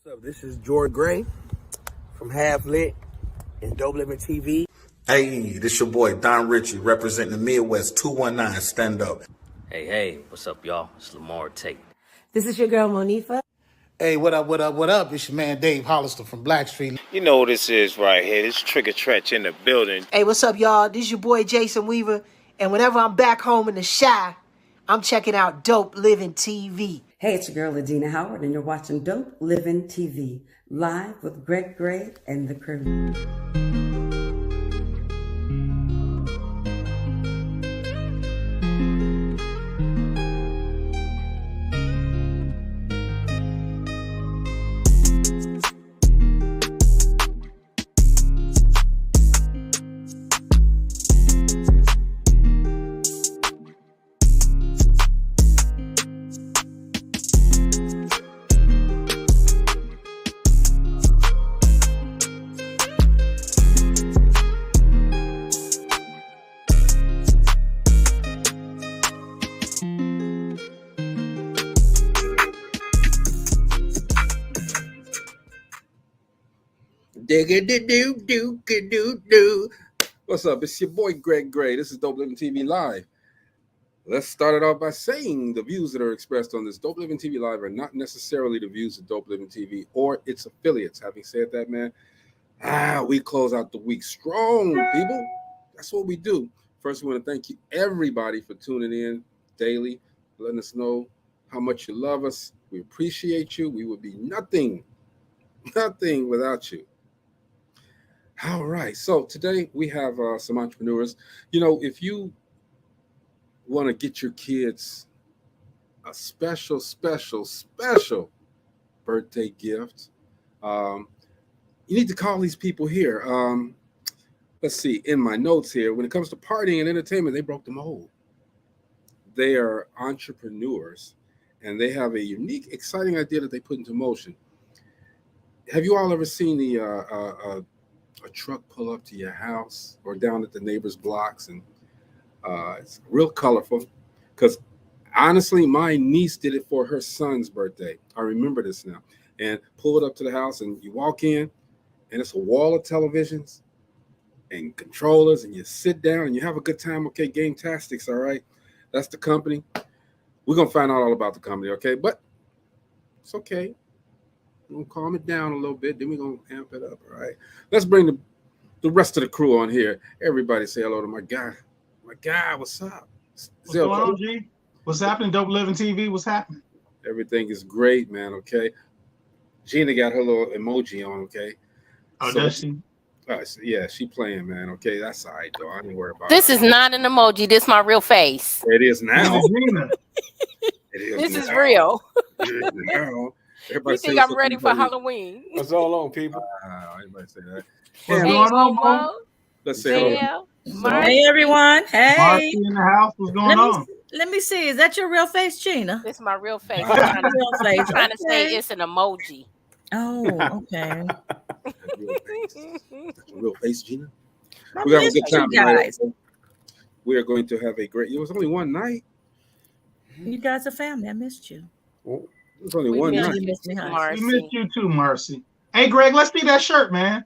What's up? This is George Gray from Half Lit and DopelivenTV. Hey, this your boy Don Ritchie representing the Midwest 219 Stand Up. Hey, what's up, y'all? It's Lamar Tate. This is your girl, Monifa. Hey, what up? It's your man Dave Hollister from Blackstreet. You know what this is right here. This Trigger Tretch in the building. Hey, what's up, y'all? This is your boy Jason Weaver. And whenever I'm back home in the Chi, I'm checking out Dope Living TV. Hey, it's your girl, Adina Howard, and you're watching Dope Living TV, live with Greg Gray and the crew. Dig-a-doo-doo-doo-doo-doo. What's up? It's your boy Greg Gray. This is Dope Living TV Live. Let's start it off by saying the views that are expressed on this Dope Living TV Live are not necessarily the views of Dope Living TV or its affiliates. Having said that, man, we close out the week strong, people. That's what we do. First, we want to thank you, everybody, for tuning in daily, letting us know how much you love us. We appreciate you. We would be nothing without you. All right, so today we have some entrepreneurs. You know, if you want to get your kids a special birthday gift, you need to call these people here. Let's see, in my notes here, when it comes to partying and entertainment, they broke the mold. They are entrepreneurs, and they have a unique, exciting idea that they put into motion. Have you all ever seen a truck pull up to your house or down at the neighbor's blocks, and it's real colorful? Because honestly, my niece did it for her son's birthday. I remember this now. And pull it up to the house, and you walk in, and it's a wall of televisions and controllers, and you sit down and you have a good time. Okay, Gametastics, all right? That's the company. We're going to find out all about the company, okay? But it's okay. We're going to calm it down a little bit, then we're going to amp it up, all right? Let's bring the rest of the crew on here. Everybody say hello to my guy. My guy, what's up? What's going on, G? What's happening, Dope Living TV? What's happening? Everything is great, man, okay? Gina got her little emoji on, okay? Oh, does she? Yeah, she playing, man, okay? That's all right, though. I didn't worry about This is not an emoji. This is my real face. it. It is now. Gina. This is real. It is now. You Everybody think say I'm ready for something. Halloween? What's all on, people? Everybody say that. What's Hey, going on, Mo? Momo, Let's say hello. Belle, Marcy. Hey everyone. Marcy Hey. in the house. What's going on? Let me see. Is that your real face, Gina? This is my real face. I'm Real face. trying to say Okay. it's an emoji. Oh, okay. That's your real face, Gina. I We have a missed good you time tonight. guys. We are going to have a great. It was only one night. You guys are family. I missed you. It was only We one missed night. You missed me, honey. We Marcy. missed you too, Marcy. Hey, Greg, let's see that shirt, man.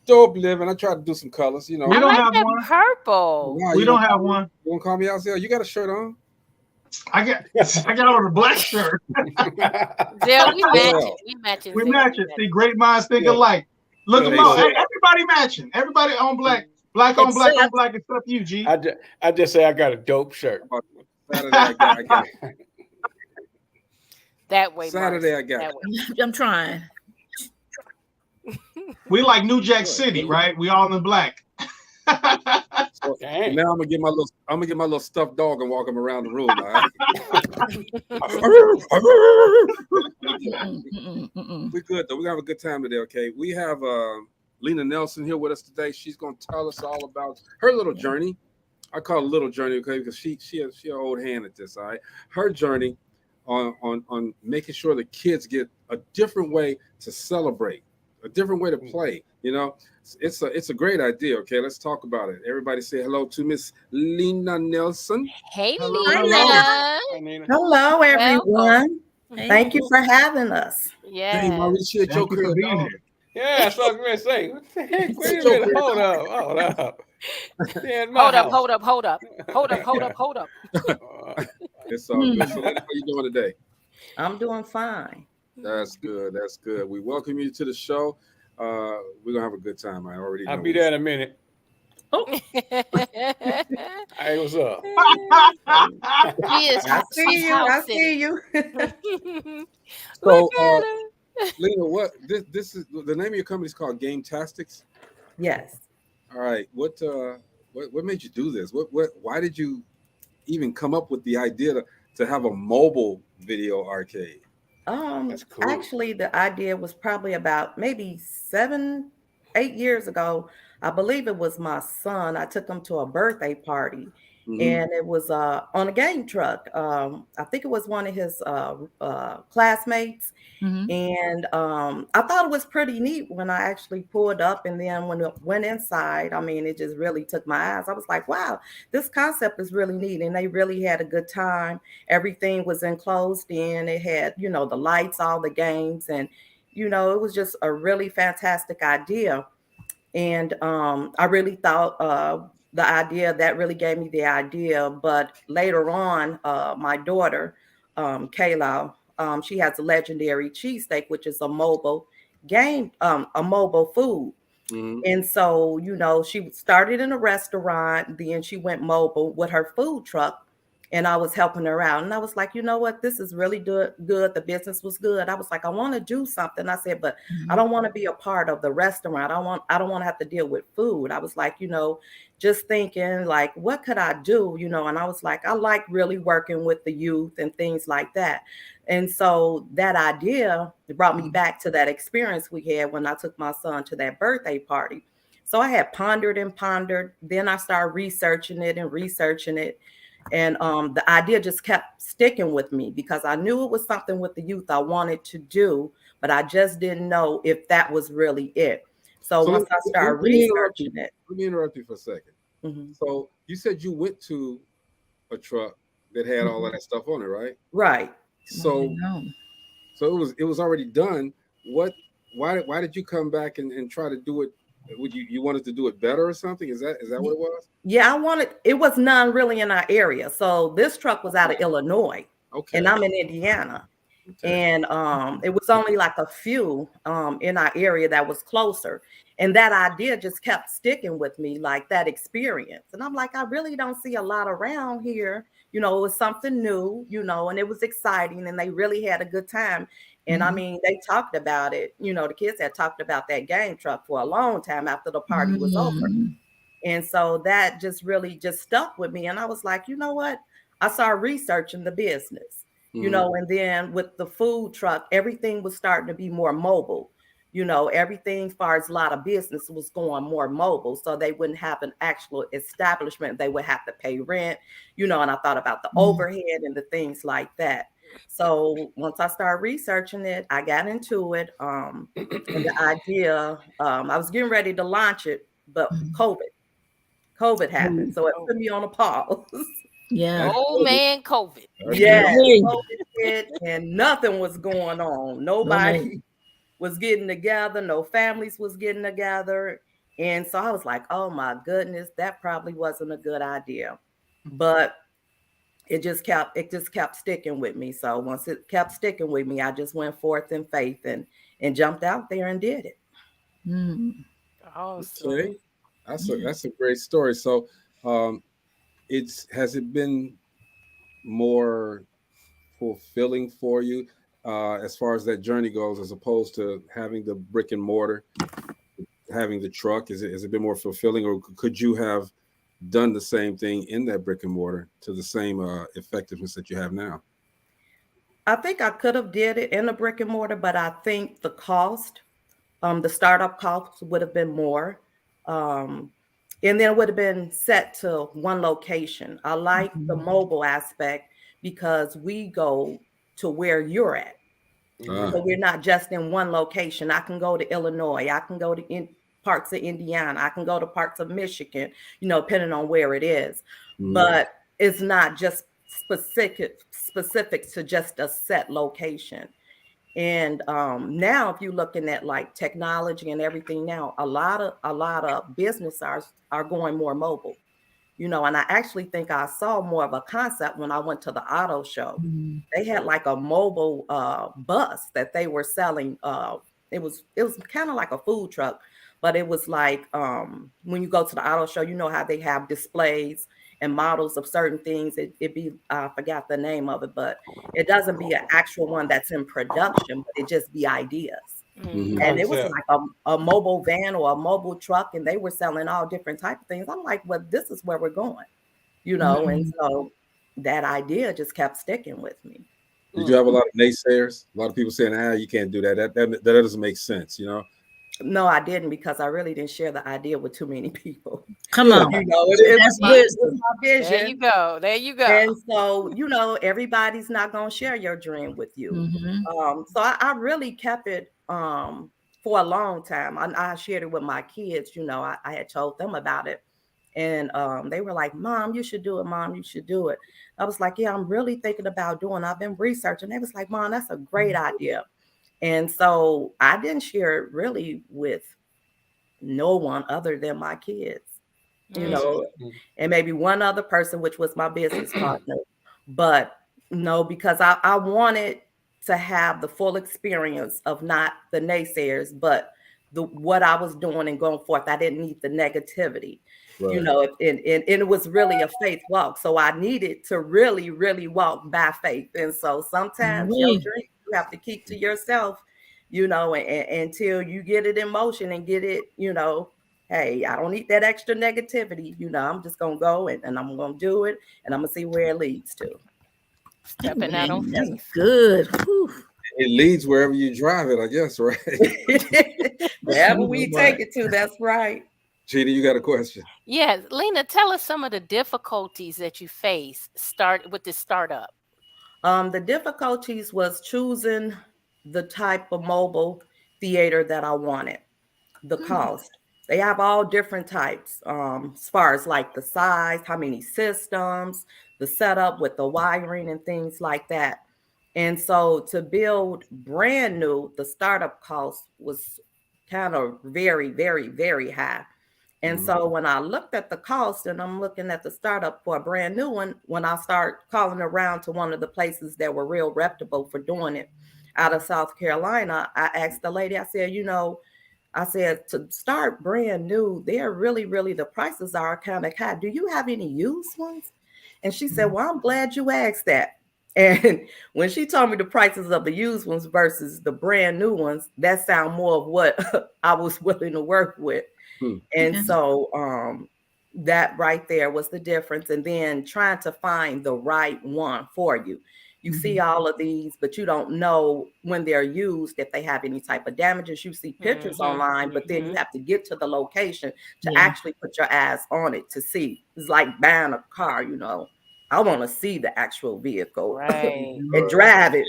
Dope living. I tried to do some colors, you know. We I don't like have that one. purple. Nah, We you don't have one. You want to call me out? Say, you got a shirt on? I got on a black shirt. Zell, we matching. We matching. We Zell. match it. See, great minds think Yeah. alike. Look Yeah, at Mo. they Hey, say- everybody matching. Everybody on black. Black on black on black except you, G. I just say I got a dope shirt. Saturday, I got it. That way, Saturday, Marcy. I got That it. way. I'm trying. We like New Jack City, right? We all in black. So Dang. now I'm gonna get my little stuffed dog and walk him around the room. All right? We're good though. We're gonna have a good time today. Okay, we have Lena Nelson here with us today. She's gonna tell us all about her little journey. I call it a little journey, okay, because she an old hand at this. All right, her journey on making sure the kids get a different way to celebrate, a different way to play. You know, it's a great idea. Okay, let's talk about it. Everybody say hello to Miss Lena Nelson. Hey, Hello, Lena. hello. Hi, Nina. Hello, everyone. Thank you for having us. Hey, Yeah. Mauricio, at your Thank you for crib, being dog. here. Yeah, that's what I was going to say. What the heck? Wait a At your minute. crib. Hold up. Hold up. Yeah, in my Hold up, house. hold up, hold up. Hold up, hold up, hold up. It's all good. So, Lena, how you doing today? I'm doing fine. That's good. That's good. We welcome you to the show. We're gonna have a good time. I already know. I'll be there in a minute. Oh, Hey, what's up? She is I she's see you. house I sitting. see you. Look So, at her. Lena, what this is the name of your company is called Gametastics. Yes. All right. What made you do this? Why did you even come up with the idea to have a mobile video arcade? That's cool. Actually, the idea was probably about maybe 7, 8 years ago. I believe it was my son. I took him to a birthday party, Mhm. and it was on a game truck. I think it was one of his classmates. Mhm. And I thought it was pretty neat when I actually pulled up. And then when it went inside, I mean, it just really took my eyes. I was like, wow, this concept is really neat. And they really had a good time. Everything was enclosed in. It had, the lights, all the games. And, it was just a really fantastic idea. And I really thought the idea that really gave me the idea. But later on, my daughter, Kayla, she has a legendary cheesesteak, which is a mobile game, a mobile food. Mhm. And so, she started in a restaurant, then she went mobile with her food truck, and I was helping her out. And I was like, you know what, this is really good. The business was good. I was like, I want to do something. I said, but I don't want to be a part of the restaurant. I don't want to have to deal with food. I was like, just thinking like, what could I do? And I was like, I like really working with the youth and things like that. And so that idea brought me back to that experience we had when I took my son to that birthday party. So I had pondered and pondered. Then I started researching it and researching it. And the idea just kept sticking with me because I knew it was something with the youth I wanted to do, but I just didn't know if that was really it. So So once I started researching it. Let me interrupt you for a second. Mhm. So you said you went to a truck that had all of that stuff on it, right? Right. So it was already done. Why did you come back and try to do it? Would you wanted to do it better or something? Is that what it was? Yeah, it was none really in our area. So this truck was out of Illinois. Okay. And I'm in Indiana. Okay. And it was only like a few in our area that was closer. And that idea just kept sticking with me, like that experience. And I'm like, I really don't see a lot around here. It was something new, and it was exciting and they really had a good time. And I mean, they talked about it, the kids had talked about that game truck for a long time after the party was over. And so that just really just stuck with me. And I was like, you know what? I started researching the business, and then with the food truck, everything was starting to be more mobile. Everything as far as a lot of business was going more mobile. So they wouldn't have an actual establishment. They would have to pay rent, and I thought about the overhead and the things like that. So once I started researching it, I got into it. And the idea, I was getting ready to launch it, but COVID happened. So it put me on a pause. Yeah. Old man COVID. Yeah, Hey. COVID hit and nothing was going on. Nobody was getting together. No families was getting together. And so I was like, oh my goodness, that probably wasn't a good idea. But it just kept sticking with me. So once it kept sticking with me, I just went forth in faith and jumped out there and did it. Awesome. Okay. That's a great story. So has it been more fulfilling for you as far as that journey goes, as opposed to having the brick and mortar, having the truck? Has it been more fulfilling, or could you have done the same thing in that brick and mortar to the same effectiveness that you have now? I think I could have did it in a brick and mortar, but I think the cost, the startup costs would have been more. And then it would have been set to one location. I like the mobile aspect because we go to where you're at. So we're not just in one location. I can go to Illinois. I can go to parts of Indiana. I can go to parts of Michigan, depending on where it is. But it's not just specific to just a set location. And now, if you're looking at like technology and everything now, a lot of business are going more mobile. And I actually think I saw more of a concept when I went to the auto show. They had like a mobile bus that they were selling. It was kind of like a food truck, but it was like when you go to the auto show, you know how they have displays and models of certain things. It be I forgot the name of it, but it doesn't be an actual one that's in production, but it just be ideas. And it was like a mobile van or a mobile truck, and they were selling all different type of things. I'm like, well, this is where we're going, and so that idea just kept sticking with me. Did you have a lot of naysayers? A lot of people saying, you can't do that. That doesn't make sense, No, I didn't, because I really didn't share the idea with too many people. Come on. It was my vision. There you go. There you go. And so, everybody's not going to share your dream with you. So I really kept it for a long time. I shared it with my kids. I had told them about it. And they were like, Mom, you should do it. Mom, you should do it. I was like, yeah, I'm really thinking about doing it. I've been researching. They was like, Mom, that's a great idea. And so I didn't share it really with no one other than my kids, and maybe one other person, which was my business partner. But no, because I wanted to have the full experience of not the naysayers, but what I was doing and going forth. I didn't need the negativity, and it was really a faith walk. So I needed to really, really walk by faith. And so sometimes your dream, you have to keep to yourself, and until you get it in motion and get it, hey, I don't need that extra negativity. I'm just going to go and I'm going to do it, and I'm going to see where it leads to. Stepping out on faith. That's good. Whew. It leads wherever you drive it, I guess, right? Wherever we take it to, that's right. Gina, you got a question? Yes, Lena, tell us some of the difficulties that you face with this startup. The difficulties was choosing the type of mobile theater that I wanted. The cost. They have all different types, as far as like the size, how many systems, the setup with the wiring and things like that. And so to build brand new, the startup cost was kind of very, very, very high. And so when I looked at the cost and I'm looking at the startup for a brand new one, when I start calling around to one of the places that were real reputable for doing it out of South Carolina, I asked the lady, I said, to start brand new, they're really, really, the prices are kind of high. Do you have any used ones? And she said, well, I'm glad you asked that. And when she told me the prices of the used ones versus the brand new ones, that sounded more of what I was willing to work with. And so that right there was the difference. And then trying to find the right one for you. You see all of these, but you don't know when they're used, if they have any type of damages. You see pictures online, but then you have to get to the location to actually put your eyes on it to see. It's like buying a car, I want to see the actual vehicle and drive it.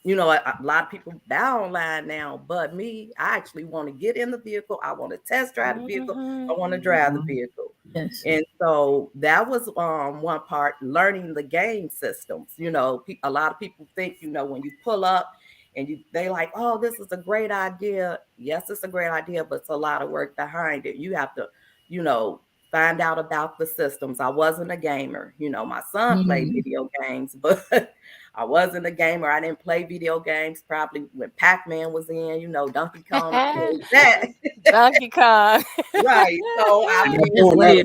A lot of people buy online now, but me, I actually want to get in the vehicle. I want to test drive the vehicle. I want to drive the vehicle. Yes. And so that was one part, learning the game systems. A lot of people think, when you pull up and they like, oh, this is a great idea. Yes, it's a great idea, but it's a lot of work behind it. You have to, find out about the systems. I wasn't a gamer. My son played video games, but I wasn't a gamer. I didn't play video games probably when Pac-Man was in, Donkey Kong. That. Donkey Kong. Right. So I'm telling my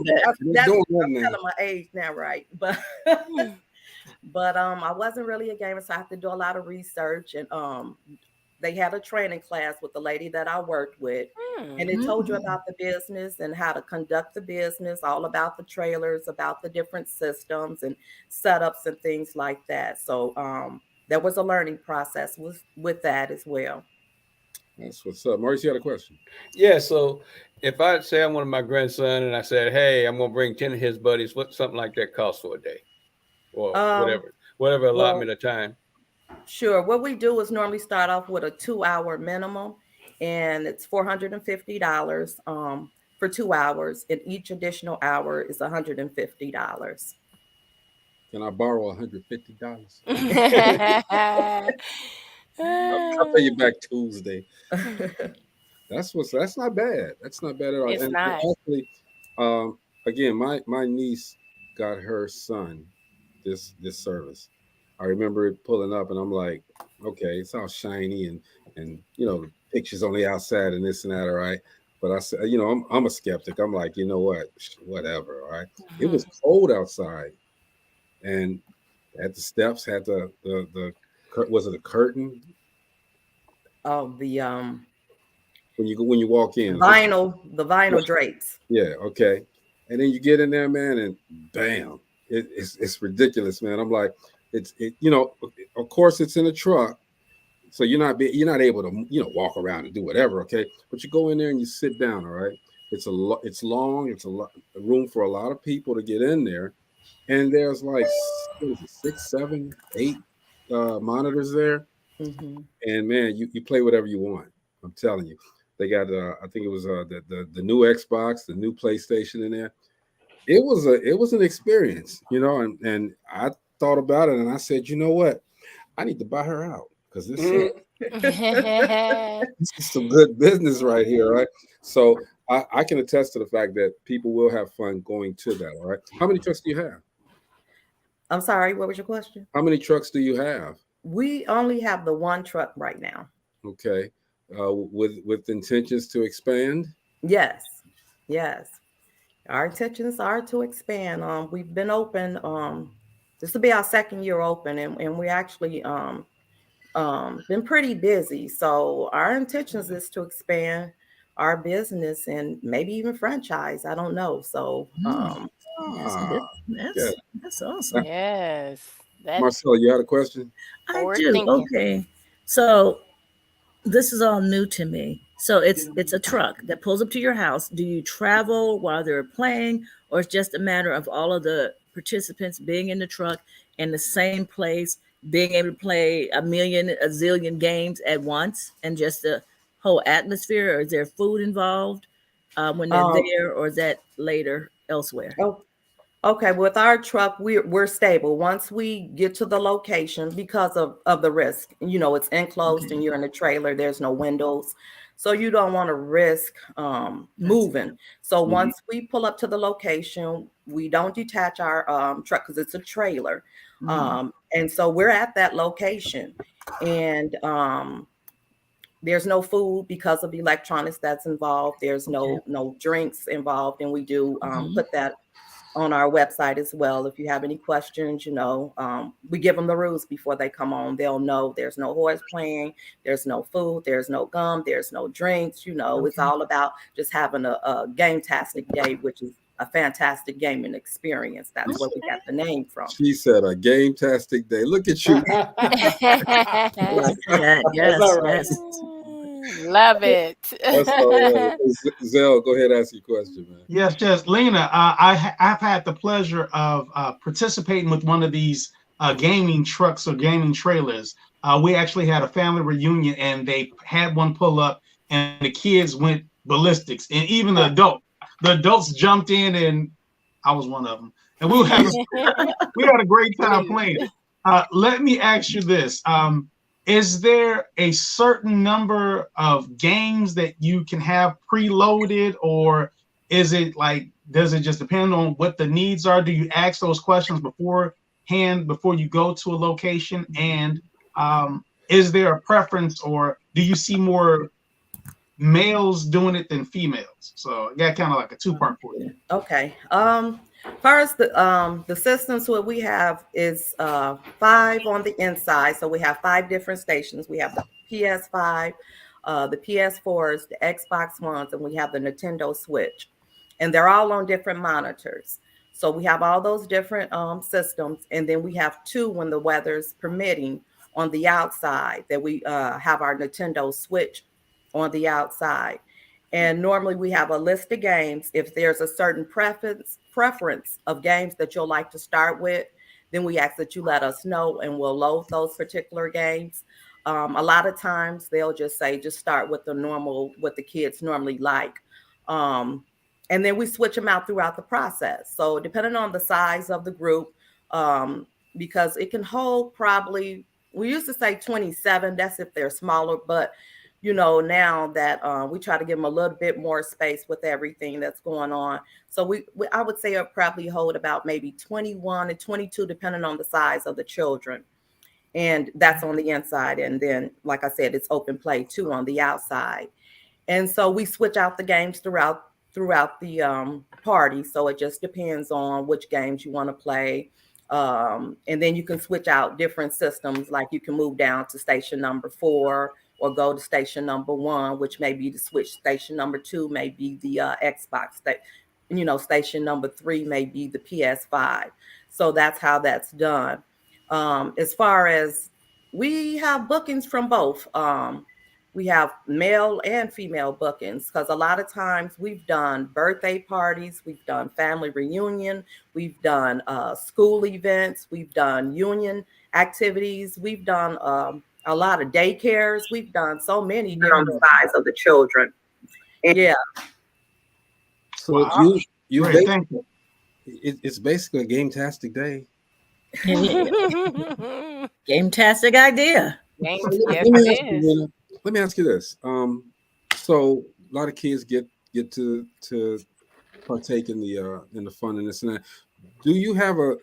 age now, right? But I wasn't really a gamer, so I had to do a lot of research. And they had a training class with the lady that I worked with, and it told you about the business and how to conduct the business, all about the trailers, about the different systems and setups and things like that. So there was a learning process with that as well. That's what's up. Maurice, you had a question? Yeah, so if I say I'm one of my grandson and I said, hey, I'm going to bring 10 of his buddies, what something like that costs for a day? Or whatever allotment of time? Sure. What we do is normally start off with a 2-hour minimum, and it's $450 for 2 hours, and each additional hour is $150. Can I borrow $150? I'll pay you back Tuesday. That's not bad. That's not bad at all. It's And not. actually, again, my niece got her son this service. I remember it pulling up, and I'm like, okay, it's all shiny and the pictures on the outside and this and that, all right. But I said, I'm a skeptic. I'm like, you know what, whatever, all right. It was cold outside, and at the steps had was it a curtain Oh, the when you walk in? the vinyl drapes. Yeah, okay. And then you get in there, man, and bam, it's ridiculous, man. I'm like, of course it's in a truck, so you're not able to walk around and do whatever, okay. But you go in there and you sit down, all right. It's long. It's a room for a lot of people to get in there, and there's like what is it, 6, 7, 8 monitors there, and man, you play whatever you want. I'm telling you. They got I think it was the new Xbox, the new PlayStation in there. It was an experience, and I thought about it and I said, you know what? I need to buy her out because this is some good business right here, right? So I can attest to the fact that people will have fun going to that, all right? How many trucks do you have? I'm sorry, what was your question? How many trucks do you have? We only have the one truck right now. Okay. With intentions to expand? Yes. Our intentions are to expand. We've been open. This will be our second year open, and we actually been pretty busy. So our intentions is to expand our business and maybe even franchise. I don't know. So That's awesome. Yes. That's Marcella, you had a question? I forward do. thinking. Okay. So this is all new to me. So it's a truck that pulls up to your house. Do you travel while they're playing, or it's just a matter of all of the participants being in the truck in the same place, being able to play a zillion games at once, and just the whole atmosphere? Or is there food involved when they're there, or is that later elsewhere? Oh, okay. With our truck, we're stable. Once we get to the location, because of the risk, it's enclosed and you're in a trailer. There's no windows, so you don't want to risk moving. So once we pull up to the location, we don't detach our truck because it's a trailer, and so we're at that location, and there's no food because of electronics that's involved. There's no drinks involved, and we do put that on our website as well. If you have any questions, we give them the rules before they come on. They'll know there's no horse playing, there's no food, there's no gum, there's no drinks. It's all about just having a Gametastic day, which is a fantastic gaming experience. That's where we got the name from. She said a Gametastic day. Look at you. Yes. Love it. That's all right. Zell, go ahead and ask your question, man. Yes. Lena, I've had the pleasure of participating with one of these gaming trucks or gaming trailers. We actually had a family reunion, and they had one pull up, and the kids went ballistics, and even the adults jumped in, and I was one of them. And we had a great time playing it. Let me ask you this. Is there a certain number of games that you can have preloaded, or is it does it just depend on what the needs are? Do you ask those questions beforehand before you go to a location? And is there a preference, or do you see more males doing it than females? So I got kind of like a two-part for you. Okay. First, the systems what we have is 5 on the inside. So we have 5 different stations. We have the PS5, the PS4s, the Xbox Ones, and we have the Nintendo Switch. And they're all on different monitors. So we have all those different systems. And then we have 2 when the weather's permitting on the outside that we have our Nintendo Switch on the outside. And normally we have a list of games. If there's a certain preference of games that you'll like to start with, then we ask that you let us know, and we'll load those particular games. A lot of times they'll just say, just start with what the kids normally like. And then we switch them out throughout the process. So depending on the size of the group, because it can hold probably, we used to say 27, that's if they're smaller, but now that we try to give them a little bit more space with everything that's going on. So I would say it'll probably hold about maybe 21 to 22, depending on the size of the children. And that's on the inside. And then, like I said, it's open play too on the outside. And so we switch out the games throughout the party. So it just depends on which games you want to play. And then you can switch out different systems, like you can move down to station number 4 or go to station number 1, which may be the Switch. Station number 2 may be the Xbox. Station number 3 may be the PS5. So that's how that's done. As far as, we have bookings from both. We have male and female bookings, because a lot of times we've done birthday parties, we've done family reunion, we've done school events, we've done union activities, we've done a lot of daycares, we've done so many different sides of the children. Yeah. So you Great, thank you. it's basically a game-tastic day. Game-tastic idea. Let me ask you this. So a lot of kids get to partake in the fun and this and that. Do you have or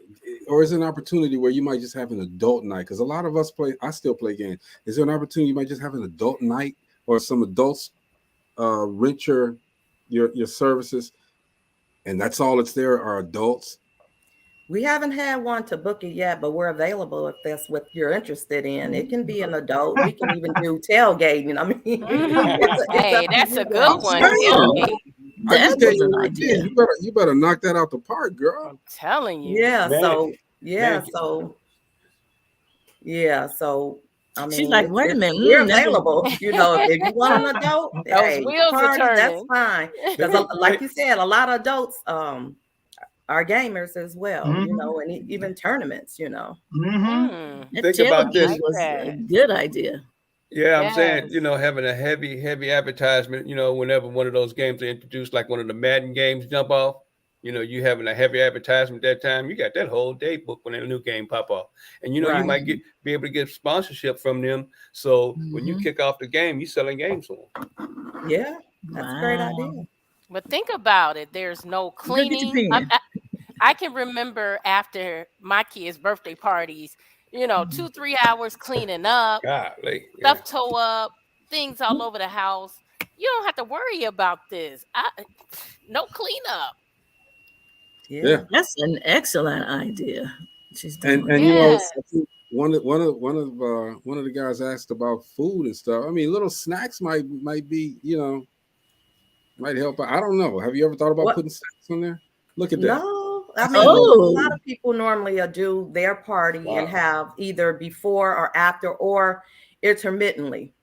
is there an opportunity where you might just have an adult night? Because a lot of us I still play games. Is there an opportunity you might just have an adult night, or some adults rent your services, and that's all it's there are adults? We haven't had one to book it yet, but we're available if that's what you're interested in. It can be an adult. We can even do tailgating. I mean, hey, that's a good one. That was an idea. You better knock that out the park, girl. I'm telling you. Yeah. So I mean, she's like, wait a minute, we're available. If you want an adult, those wheels are turning. That's fine. Because, like you said, a lot of adults are gamers as well, and even tournaments, Mm-hmm. Think about this. Was a good idea. Yeah, I'm saying, having a heavy advertisement, whenever one of those games are introduced, like one of the Madden games jump off, you having a heavy advertisement that time, you got that whole day booked when a new game pop off. And, you might be able to get sponsorship from them. So when you kick off the game, you're selling games for them. Yeah, that's a great idea. But think about it. There's no cleaning. I can remember after my kids' birthday parties, 2-3 hours cleaning up, stuff tore up, things all over the house. You don't have to worry about this. No cleanup. Yeah, that's an excellent idea. She's doing. And one of the guys asked about food and stuff. I mean, little snacks might be, might help out. I don't know. Have you ever thought about putting snacks on there? Look at that. No, I mean, a lot of people normally do their party and have either before or after or intermittently.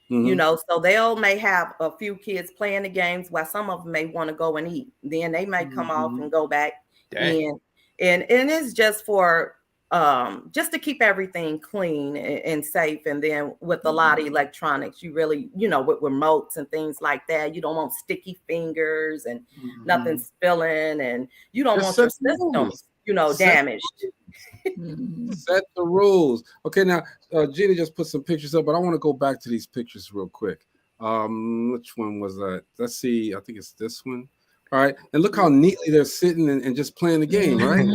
So they may have a few kids playing the games while some of them may want to go and eat. Then they may come off and go back in. And it's just for just to keep everything clean and safe. And then with a lot of electronics, you really, with remotes and things like that, you don't want sticky fingers and nothing spilling, and you don't want your systems, damaged. Set the rules. Okay, now Gina just put some pictures up, but I want to go back to these pictures real quick. Which one was that? Let's see. I think it's this one. All right, and look how neatly they're sitting and just playing the game, right?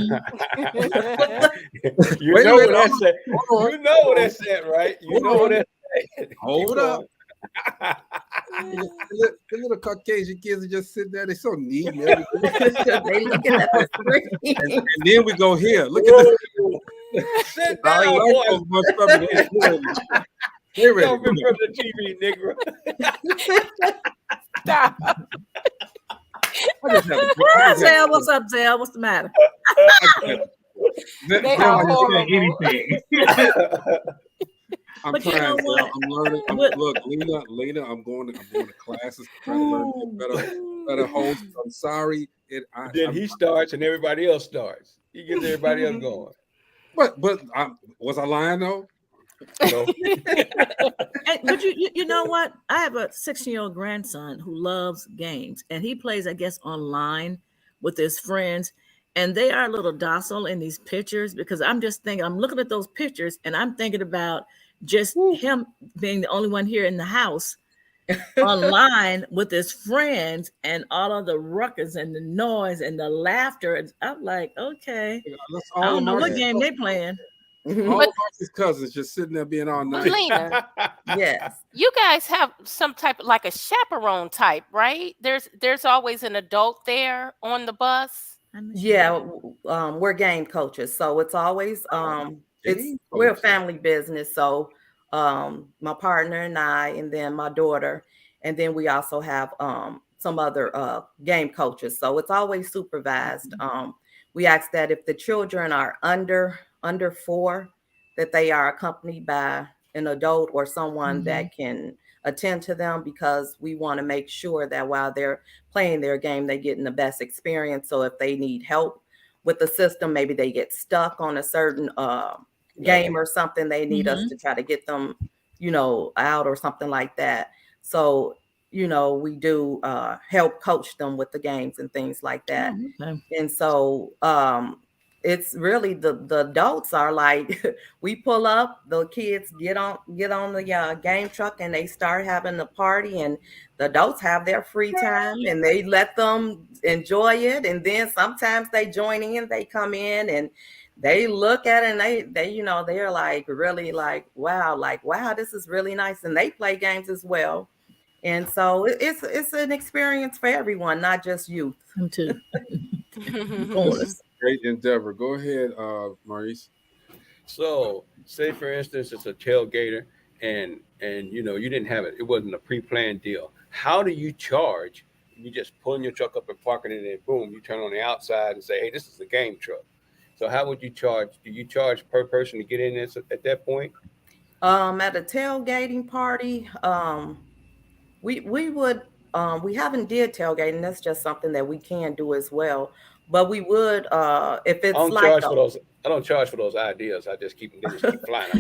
You know what that's at. You know what that's at, right? You know what that's at. Hold up. The little Caucasian kids are just sitting there. They're so neat. And they looking at the screen. And then we go here. Look at the. Sit down, boy. Don't be from the TV, nigga. Stop. Zell, what's up, Zell? What's the matter? They are horrible. I'm But trying. you know what? I'm learning. Look, Lena, I'm going to classes, trying to learn better host. I'm sorry. Then he starts and everybody else starts. He gets everybody else going. But was I lying though? No. But you know what? I have a 16-year-old grandson who loves games, and he plays, I guess, online with his friends. And they are a little docile in these pictures because I'm just thinking, I'm looking at those pictures and I'm thinking about just him being the only one here in the house online with his friends and all of the ruckus and the noise and the laughter. I'm like, okay, I don't know what game they playing. All of his cousins just sitting there being all nice. Lena, Yes. you guys have some type of like a chaperone type, right? There's always an adult there on the bus. Yeah, we're game coaches, so it's always we're a family business. So my partner and I, and then my daughter, and then we also have some other game coaches. So it's always supervised. We ask that if the children are under 4, that they are accompanied by an adult or someone that can attend to them, because we want to make sure that while they're playing their game, they're getting the best experience. So if they need help with the system, maybe they get stuck on a certain game or something, they need us to try to get them, out or something like that. So, we do help coach them with the games and things like that. And so it's really the adults are like, we pull up, the kids get on the game truck and they start having the party, and the adults have their free time and they let them enjoy it. And then sometimes they join in, they come in and they look at it and they they're like really like, wow, this is really nice. And they play games as well. And so it's an experience for everyone, not just youth. Me too. Great endeavor. Go ahead, Maurice. So, say for instance, it's a tailgater, and you didn't have it. It wasn't a pre-planned deal. How do you charge? You just pulling your truck up and parking it, and boom, you turn on the outside and say, "Hey, this is a game truck." So, how would you charge? Do you charge per person to get in there at that point? At a tailgating party, we would. We haven't did tailgating. That's just something that we can do as well. But we would, if it's I don't charge for those ideas. I just keep flying.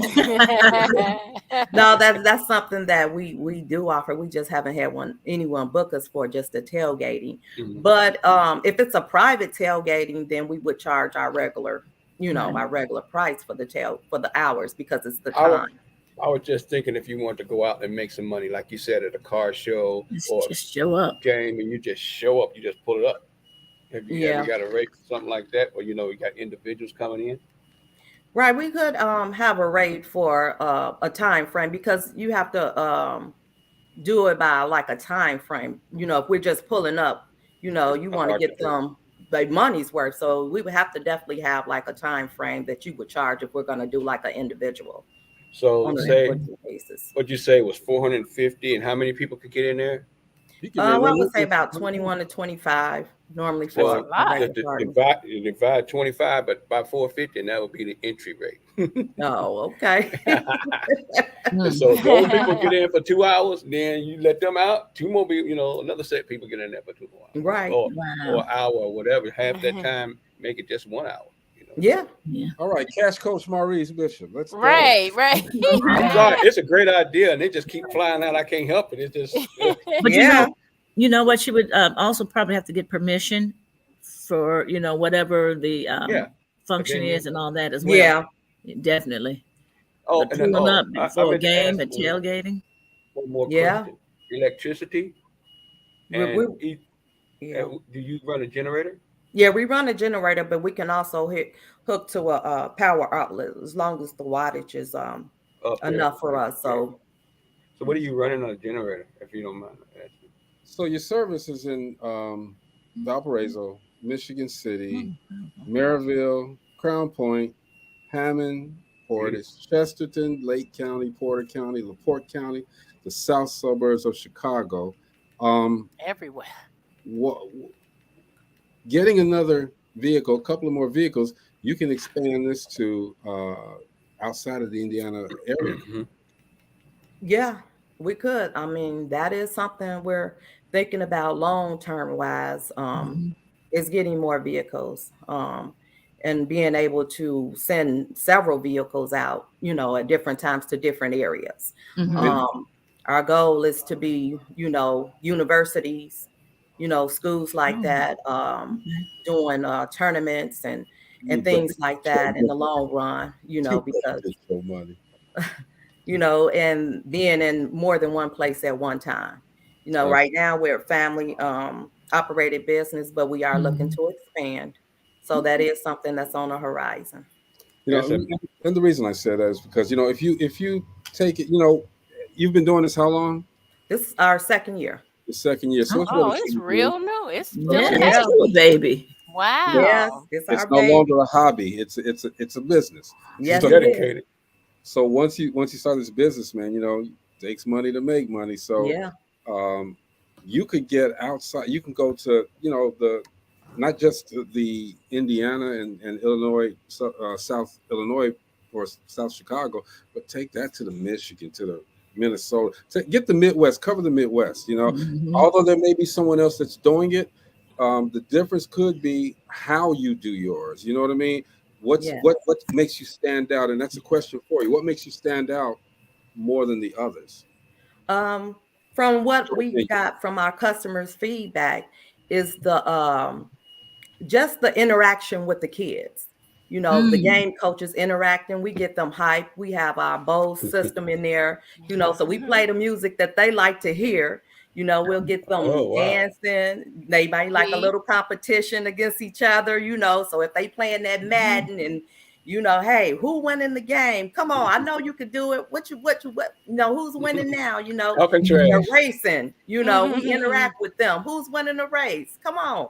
No, that's something that we do offer. We just haven't had anyone book us for just the tailgating. But if it's a private tailgating, then we would charge our regular, our regular price for the hours, because it's the time. I was just thinking, if you want to go out and make some money, like you said, at a car show or just show up game, and you just show up, you just pull it up. Have you got a rate for something like that, or you got individuals coming in? Right, we could have a rate for a time frame, because you have to do it by like a time frame. If we're just pulling up, you want to get them the money's worth. So we would have to definitely have like a time frame that you would charge if we're going to do like an individual. So say what you say was 450, and how many people could get in there? I would say about 21 to 25 normally for divide 25, but by 450, and that would be the entry rate. Oh, okay. So those people get in for 2 hours, then you let them out. 2 more people, another set of people get in there for 2 more hours. Right. Or an hour or whatever. Half that time, make it just 1 hour. Yeah. All right, Cash Coach Maurice Bishop. Let's go. Right. I'm sorry, it's a great idea, and they just keep flying out. I can't help it. It's just. But you know what? She would also probably have to get permission for whatever the function is and all that as well. Yeah, definitely. Oh, but pulling up before a game and tailgating. One more question. Electricity. And do you run a generator? Yeah, we run a generator, but we can also hook to a power outlet as long as the wattage is enough for us. So what are you running on a generator, if you don't mind asking? So your service is in Valparaiso, Michigan City, Maryville, Crown Point, Hammond, Portage, Chesterton, Lake County, Porter County, LaPorte County, the south suburbs of Chicago. Everywhere. Getting another vehicle, a couple of more vehicles, you can expand this to outside of the Indiana area. Yeah, we could. I mean, that is something we're thinking about long-term wise, is getting more vehicles and being able to send several vehicles out, at different times to different areas. Our goal is to be, universities, schools like that, doing tournaments and things like that in the long run, because money. and being in more than one place at one time. Right now we're a family operated business, but we are looking to expand. So that is something that's on the horizon. And the reason I said that is because if you take it, you've been doing this how long? This is our second year. The second year. So it's real new. It's a baby. Wow. Yes, it's no baby. longer a hobby. It's a business. Yes, so, dedicated. So once you start this business, man, it takes money to make money. So you could get outside. You can go to not just the Indiana and Illinois, South Illinois or South Chicago, but take that to the Michigan, to the Minnesota. Get the Midwest, cover the Midwest. Although there may be someone else that's doing it, the difference could be how you do yours. You know what I mean? What makes you stand out? And that's a question for you. What makes you stand out more than the others? From what we got from our customers' feedback is just the interaction with the kids. The game coaches interacting, we get them hyped. We have our Bose system in there, so we play the music that they like to hear. We'll get them dancing. They might like a little competition against each other, so if they playing that Madden and hey, who won in the game? Come on, I know you could do it. What who's winning now? They're racing, we interact with them. Who's winning the race? Come on.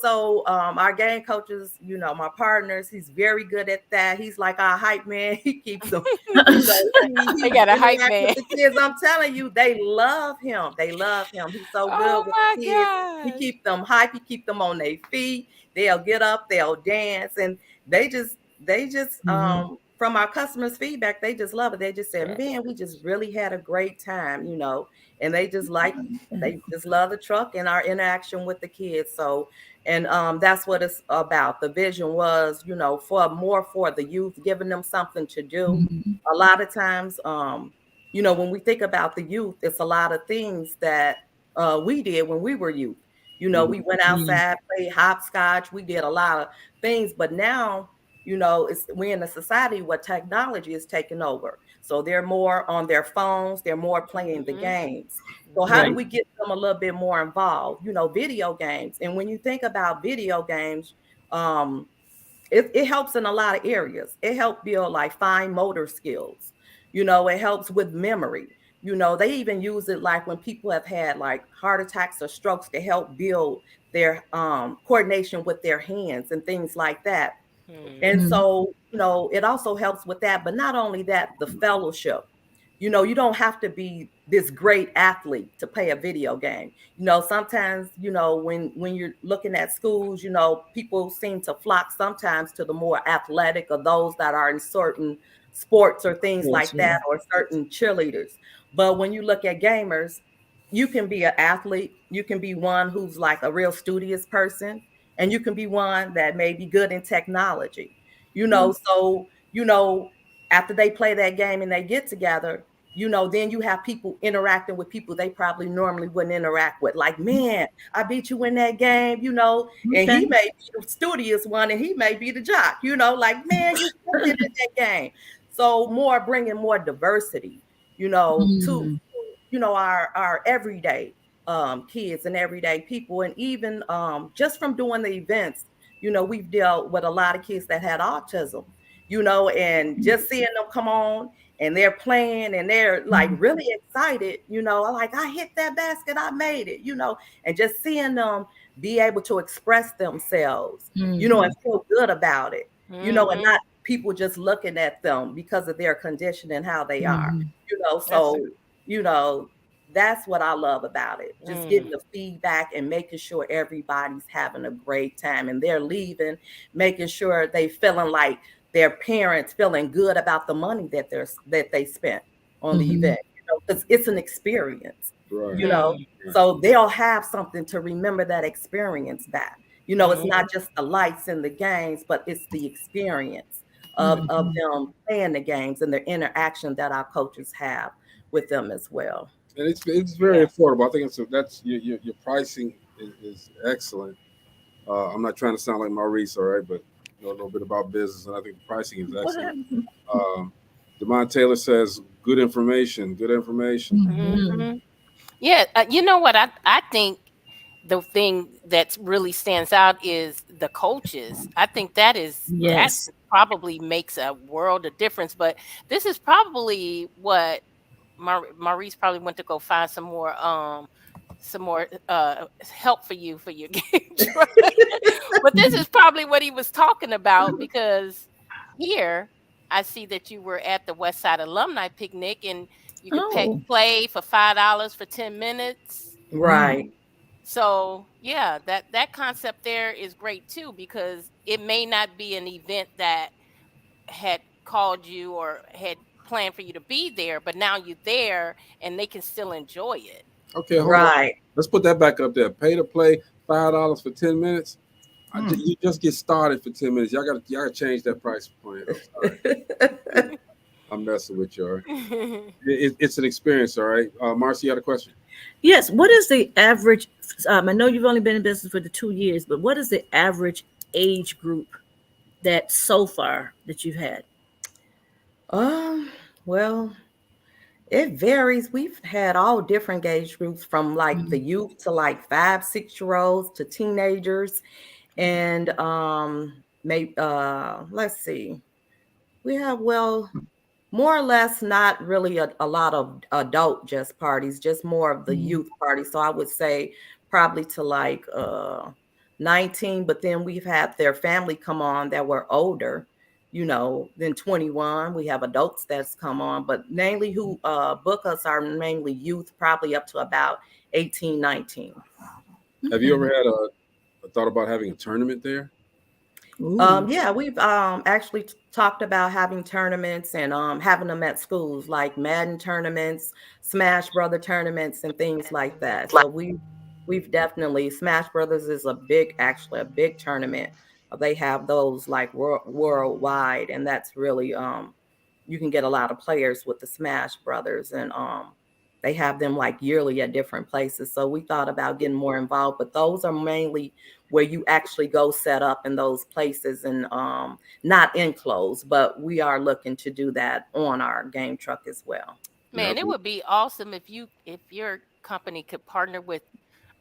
So our game coaches, my partners, he's very good at that. He's like our hype man. He keeps them. They got a hype man. With the kids, I'm telling you, they love him. They love him. He's so good with the kids. God. He keeps them hype. He keeps them on their feet. They'll get up. They'll dance, and they just from our customers' feedback, they just love it. They just said, man, we just really had a great time, and they just they just love the truck and our interaction with the kids. So, and that's what it's about. The vision was, for the youth, giving them something to do. A lot of times, when we think about the youth, it's a lot of things that we did when we were youth. We went outside, played hopscotch. We did a lot of things, but now, we're in a society where technology is taking over. So they're more on their phones. They're more playing the games. So how do we get them a little bit more involved? Video games. And when you think about video games, it helps in a lot of areas. It helps build like fine motor skills. It helps with memory. They even use it like when people have had like heart attacks or strokes to help build their coordination with their hands and things like that. And so, it also helps with that. But not only that, the fellowship. You don't have to be this great athlete to play a video game. Sometimes, when you're looking at schools, people seem to flock sometimes to the more athletic or those that are in certain sports or things like that, or certain cheerleaders. But when you look at gamers, you can be an athlete. You can be one who's like a real studious person. And you can be one that may be good in technology, so, after they play that game and they get together, then you have people interacting with people they probably normally wouldn't interact with. Like, man, I beat you in that game, and he may be the studious one and he may be the jock, like, man, you did in that game. So bringing more diversity, to, our everyday kids and everyday people. And even just from doing the events, we've dealt with a lot of kids that had autism, and just seeing them come on and they're playing and they're like really excited, like, I hit that basket, I made it, and just seeing them be able to express themselves, and feel good about it, and not people just looking at them because of their condition and how they are, so, that's what I love about it. Just getting the feedback and making sure everybody's having a great time and they're leaving, making sure they feeling like their parents feeling good about the money that they spent on the event, because it's an experience, so they'll have something to remember that experience back. It's not just the lights and the games, but it's the experience of them playing the games and the interaction that our coaches have with them as well. And it's very affordable. I think that's your pricing is excellent. I'm not trying to sound like Maurice, all right, but know a little bit about business, and I think the pricing is excellent. Demond Taylor says, "Good information, good information." Mhm. Yeah, you know what? I think the thing that really stands out is the coaches. I think that Yes. probably makes a world of difference. But this is probably what Maurice probably went to go find some more help for you for your game truck. But this is probably what he was talking about, because here I see that you were at the West Side Alumni Picnic and you could Oh. play for $5 for 10 minutes. Right. So yeah, that concept there is great too, because it may not be an event that had called you or had planned for you to be there, but now you're there and they can still enjoy it. Okay, hold on. Right. Let's put that back up there. Pay to play, $5 for 10 minutes. You just get started for 10 minutes. Y'all gotta change that price point. I'm sorry. I'm messing with you. All right. It's an experience, all right. Marcy, you had a question? Yes. What is the average? I know you've only been in business for the 2 years, but what is the average age group that so far that you've had? Well, it varies. We've had all different age groups, from like the youth to like 5, 6-year-olds to teenagers. And maybe let's see. We have, well, more or less not really a lot of adult just parties, just more of the youth parties. So I would say probably to like 19, but then we've had their family come on that were older, than 21. We have adults that's come on, but mainly who book us are mainly youth, probably up to about 18, 19. Have you ever had a thought about having a tournament there? Yeah, we've actually talked about having tournaments and having them at schools, like Madden tournaments, Smash Brother tournaments, and things like that. So we've definitely, Smash Brothers is actually a big tournament. They have those like worldwide, and that's really you can get a lot of players with the Smash Brothers, and they have them like yearly at different places. So we thought about getting more involved, but those are mainly where you actually go set up in those places, and not enclosed, but we are looking to do that on our game truck as well. Man, it would be awesome if your company could partner with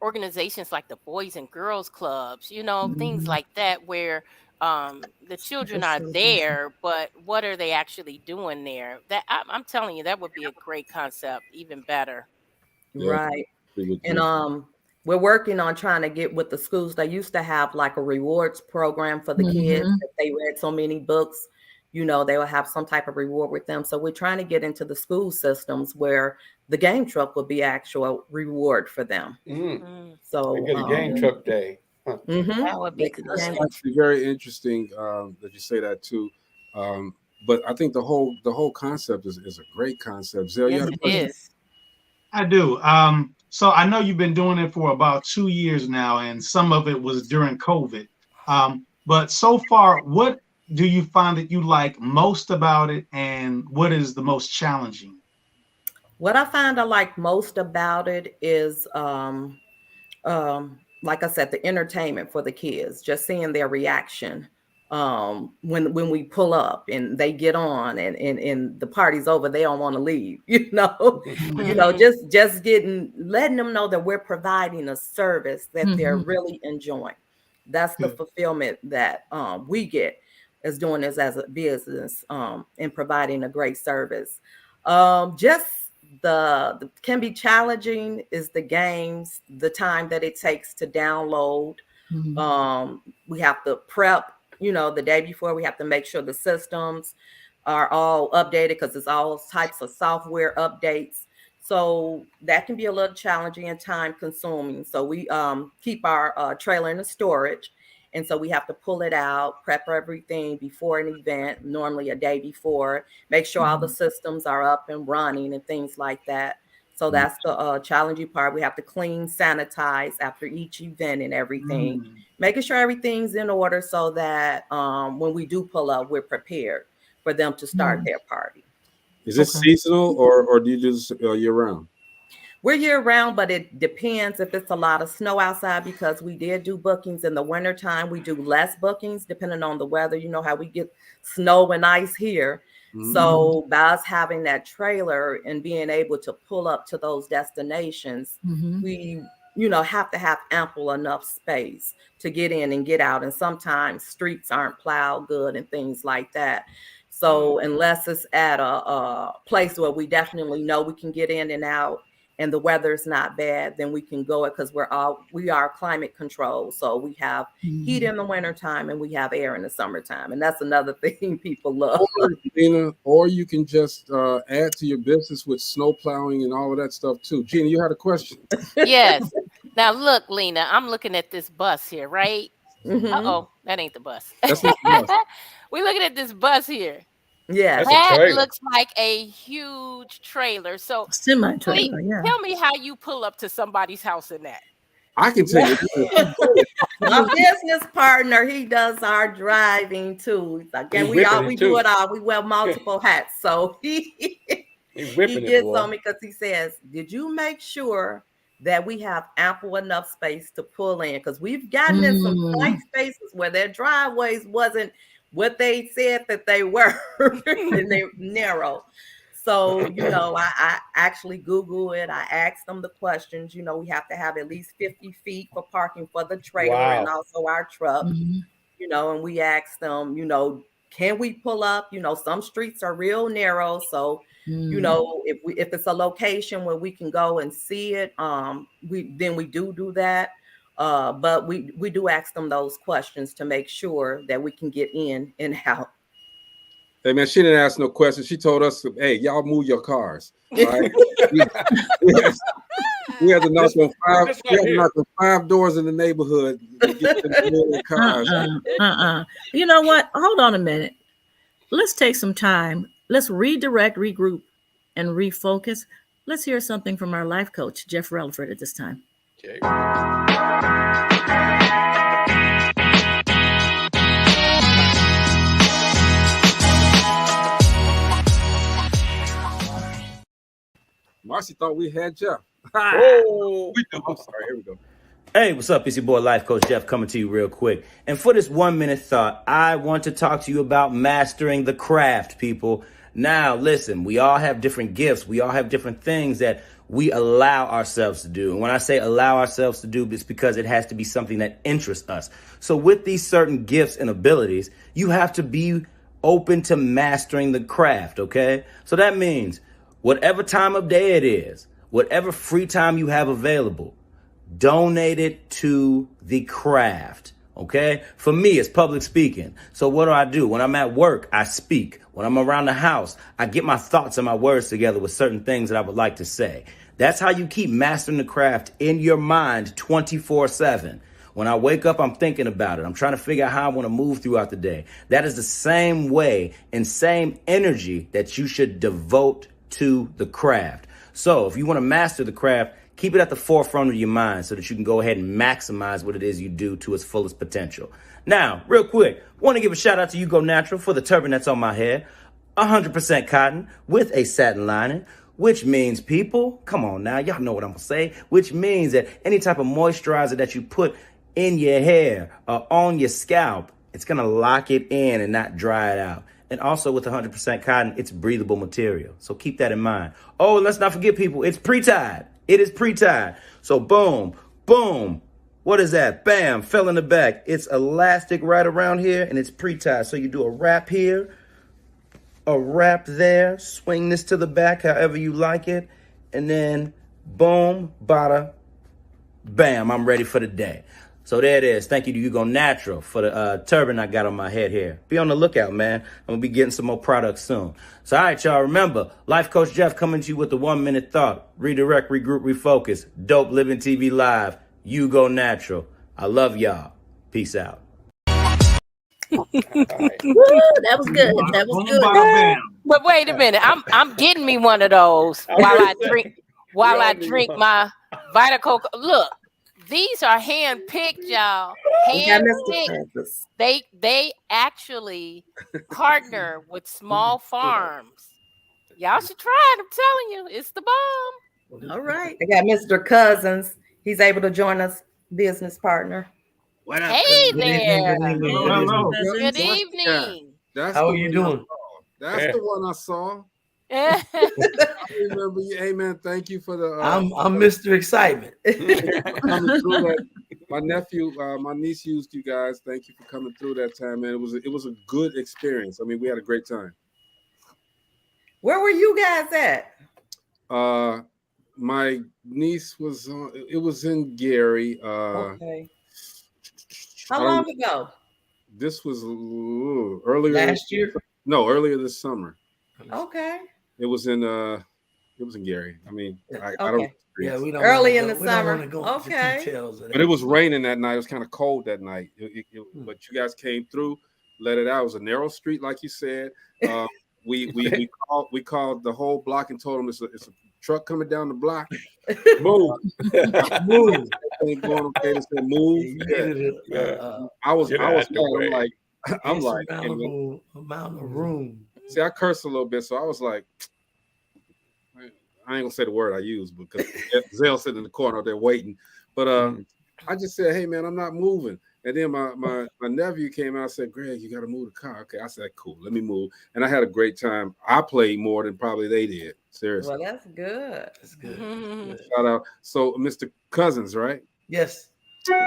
organizations like the Boys and Girls Clubs, things like that, where the children are there, but what are they actually doing there? I'm telling you, that would be a great concept, even better. Yeah, Right. agree with And you. we're working on trying to get with the schools. They used to have like a rewards program for the kids. If they read so many books, they will have some type of reward with them. So we're trying to get into the school systems where the game truck will be actual reward for them. So They get a game truck day. Huh. That would be That's good. actually very interesting that you say that too. But I think the whole concept is a great concept. Zell, you Yes, had a it question? is. I do. So I know you've been doing it for about 2 years now, and some of it was during COVID. But so far, what do you find that you like most about it, and what is the most challenging? what I find I like most about it is like I said, the entertainment for the kids, just seeing their reaction when we pull up and they get on, and the party's over, they don't want to leave, just letting them know that we're providing a service that they're really enjoying. That's the fulfillment that we get as doing this as a business, and providing a great service. Just the can be challenging is the games, the time that it takes to download. We have to prep, the day before. We have to make sure the systems are all updated, because it's all types of software updates. So that can be a little challenging and time consuming. So we keep our trailer in the storage. And so we have to pull it out, prep everything before an event, normally a day before, make sure all the systems are up and running and things like that. So that's the challenging part. We have to clean, sanitize after each event and everything, making sure everything's in order so that when we do pull up, we're prepared for them to start their party. Is this seasonal, or do you do this year round? We're year round, but it depends if it's a lot of snow outside, because we did do bookings in the wintertime. We do less bookings depending on the weather. You know how we get snow and ice here. So by us having that trailer and being able to pull up to those destinations, we, you know, have to have ample enough space to get in and get out. And sometimes streets aren't plowed good and things like that. So unless it's at a place where we definitely know we can get in and out and the weather's not bad, then we can go it, because we are climate controlled. So we have heat in the wintertime and we have air in the summertime. And that's another thing people love. Lena, or you can just add to your business with snow plowing and all of that stuff too. Gina, you had a question. Yes. Now look, Lena, I'm looking at this bus here, right? Uh-oh, that ain't the bus. That's not the bus. We're looking at this bus here. Yeah, that looks like a huge trailer. So semi-trailer, yeah. Tell me how you pull up to somebody's house in that. I can tell you. My business partner, he does our driving too. Again, we do it all. We wear multiple hats. So he gets on me because he says, "Did you make sure that we have ample enough space to pull in?" Because we've gotten in some tight spaces where their driveways wasn't what they said that they were, and they narrow. So, you know, I actually Google it. I asked them the questions. You know, we have to have at least 50 feet for parking for the trailer and also our truck, you know, and we asked them, you know, can we pull up? You know, some streets are real narrow. So, you know, if it's a location where we can go and see it, we do that. But we do ask them those questions to make sure that we can get in and out. Hey man, she didn't ask no questions. She told us, "Hey, y'all move your cars." Right? we had to knock on five. We had to knock on 5 doors in the neighborhood to get them to move their cars. You know what? Hold on a minute. Let's take some time. Let's redirect, regroup, and refocus. Let's hear something from our life coach, Jeff Relaford, at this time. Okay. Marcy thought we had Jeff. Oh, I'm sorry. Here we go. Hey, what's up? It's your boy Life Coach Jeff coming to you real quick. And for this 1 minute thought, I want to talk to you about mastering the craft, people. Now, listen, we all have different gifts. We all have different things that we allow ourselves to do. And when I say allow ourselves to do, it's because it has to be something that interests us. So with these certain gifts and abilities, you have to be open to mastering the craft, okay? So that means whatever time of day it is, whatever free time you have available, donate it to the craft, okay? For me, it's public speaking. So what do? When I'm at work, I speak. When I'm around the house, I get my thoughts and my words together with certain things that I would like to say. That's how you keep mastering the craft in your mind 24/7. When I wake up, I'm thinking about it. I'm trying to figure out how I want to move throughout the day. That is the same way and same energy that you should devote to the craft. So if you want to master the craft, keep it at the forefront of your mind so that you can go ahead and maximize what it is you do to its fullest potential. Now, real quick, want to give a shout out to You Go Natural for the turban that's on my head. 100% cotton with a satin lining, which means, people, come on now, y'all know what I'm going to say, which means that any type of moisturizer that you put in your hair or on your scalp, it's going to lock it in and not dry it out. And also with 100% cotton, it's breathable material. So keep that in mind. Oh, let's not forget, people, it's pre-tied. It is pre-tied. So boom, boom. What is that? Bam, fell in the back. It's elastic right around here and it's pre-tied. So you do a wrap here, a wrap there, swing this to the back however you like it. And then boom, bada, bam, I'm ready for the day. So there it is. Thank you to You Go Natural for the turban I got on my head here. Be on the lookout, man. I'm going to be getting some more products soon. So, all right, y'all. Remember, Life Coach Jeff coming to you with the 1 minute thought. Redirect, regroup, refocus. Dope Living TV Live. You Go Natural. I love y'all. Peace out. Woo, that was good. That was good. But wait a minute. I'm getting me one of those while I drink my Vita Coco. Look. These are hand-picked, y'all. Hand-picked. They actually partner with small farms. Y'all should try it. I'm telling you, it's the bomb. All right. I got Mr. Cousins. He's able to join us, business partner. What up? Hey Good there. evening. Good evening. Hello, Good hello. evening. Good That's the guy. evening. That's How the are you one I doing? saw. That's the one I saw. Yeah. I remember you. Hey man, thank you for the. I'm Mr. Excitement. Coming through that. My nephew, my niece used you guys. Thank you for coming through that time, man. It was a good experience. I mean, we had a great time. Where were you guys at? My niece was it was in Gary. Okay. I How don't- long ago? This was earlier Last year? No, earlier this summer. Okay. It was in Gary. I mean, I don't. Okay. Yeah, we don't Early wanna in go- the we don't summer. wanna go into Okay. details of But it was raining that night. It was kind of cold that night. But you guys came through, let it out. It was a narrow street, like you said. We called the whole block and told them it's a truck coming down the block. Move. Move. Ain't going okay. They said move. You needed I was Get mad. out the way. I'm like, hey, insurmountable amount of room. see, I cursed a little bit, so I was like, I ain't gonna say the word I used because Zell sitting in the corner there waiting. But I just said, hey man, I'm not moving. And then my nephew came out and said, Greg, you gotta move the car. Okay, I said, cool, let me move. And I had a great time. I played more than probably they did. Seriously. Well, that's good. That's good. Shout out. So Mr. Cousins, right? Yes.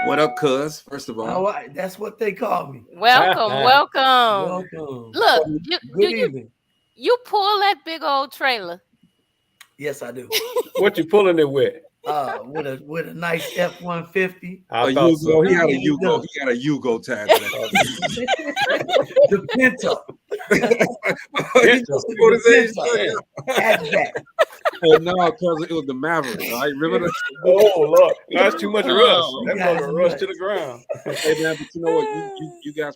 What up, cuz? First of all. How that's what they call me. Welcome, welcome. Welcome. Look, Good evening. you pull that big old trailer. Yes, I do. What you pulling it with? With a nice F-150. I thought so. He had a Yugo. He had a Yugo tag. The Pinto. He just put his age Pinto. Hatchback. Oh no, because it was the Maverick, right? Remember that? Oh Lord, that's too much rust. Oh, That guys brother are rust nuts. to the ground. Hey man, but you know what? You guys,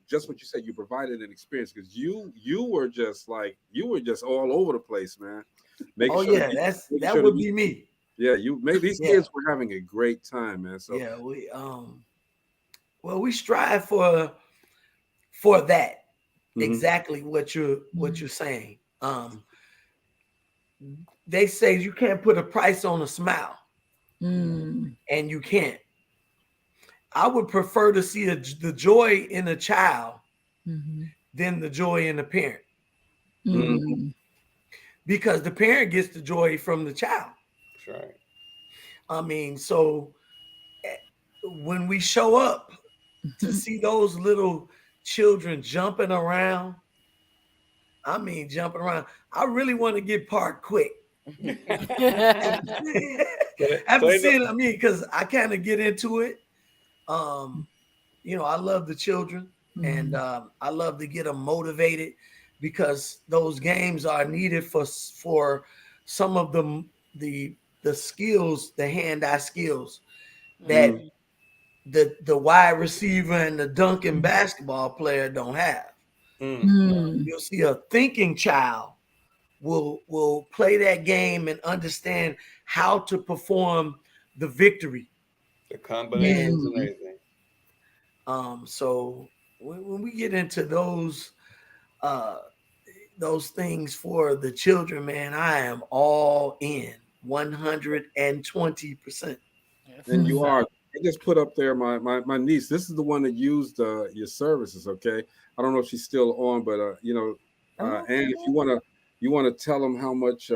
just what you said. You provided an experience because you were just all over the place, man. Oh yeah, that would be me. Yeah, these kids were having a great time, man. So yeah, we strive for that. Exactly what you're saying. They say you can't put a price on a smile, and you can't. I would prefer to see the joy in a child than the joy in the parent, because the parent gets the joy from the child. That's right. I mean, so when we show up to see those little children jumping around, I really want to get parked quick. After seeing, because I kind of get into it. I love the children, and I love to get them motivated because those games are needed for some of the skills, the hand-eye skills that the wide receiver and the dunking basketball player don't have. You'll see a thinking child will play that game and understand how to perform the victory. The combinations and everything. So when we get into those things for the children, man, I am all in 120%. And you are. I just put up there my niece. This is the one that used your services. Okay, I don't know if she's still on, but and if you want to tell them how much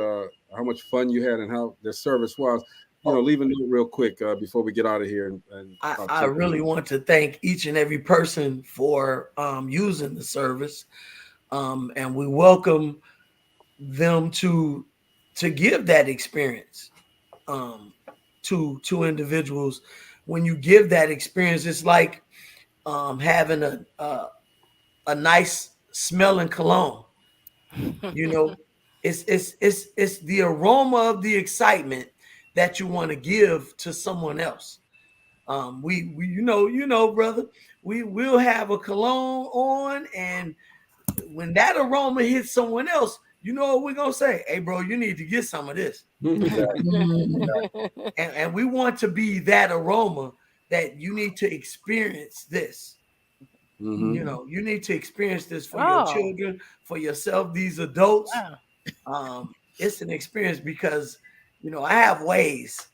fun you had and how their service was, leave a note real quick before we get out of here. And I really want to thank each and every person for using the service, and we welcome them to give that experience to individuals. When you give that experience, it's like having a nice smelling cologne. It's the aroma of the excitement that you want to give to someone else. We brother, we will have a cologne on, and when that aroma hits someone else, you know what we're gonna say? Hey, bro, you need to get some of this. And we want to be that aroma that you need to experience this. You need to experience this for your children, for yourself, these adults. It's an experience because You know, I have ways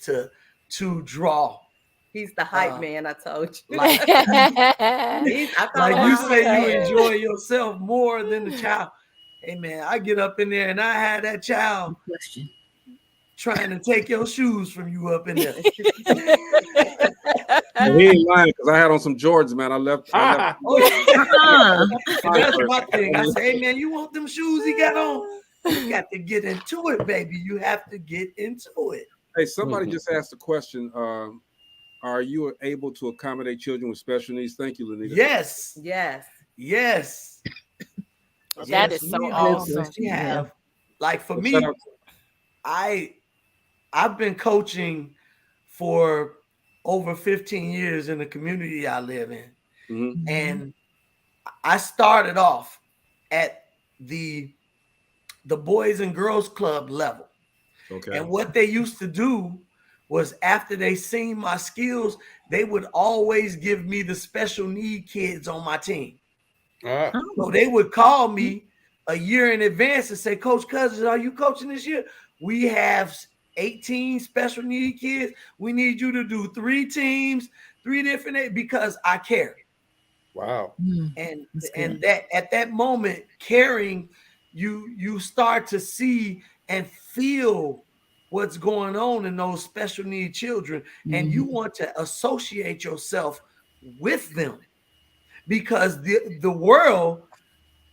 to draw. He's the hype man, I told you. Like, like you say, you okay. enjoy yourself more than the child. Hey man, I get up in there and I had that child trying to take your shoes from you up in there. He ain't lying because I had on some Jordans, man. I left. That's my thing. I say, hey man, you want them shoes he got on? You got to get into it, baby. You have to get into it. Hey, somebody just asked a question. Are you able to accommodate children with special needs? Thank you, Lena. Yes. Yes. Yes. That is so awesome. Yeah. Like for me, I've been coaching for over 15 years in the community I live in. Mm-hmm. And I started off at the Boys and Girls Club level. Okay. And what they used to do was after they seen my skills, they would always give me the special need kids on my team. So they would call me a year in advance and say, Coach Cousins, are you coaching this year? We have 18 special need kids. We need you to do 3 teams, 3 different, because I care. Wow. And that at that moment, caring, you start to see and feel what's going on in those special need children, and you want to associate yourself with them, because the world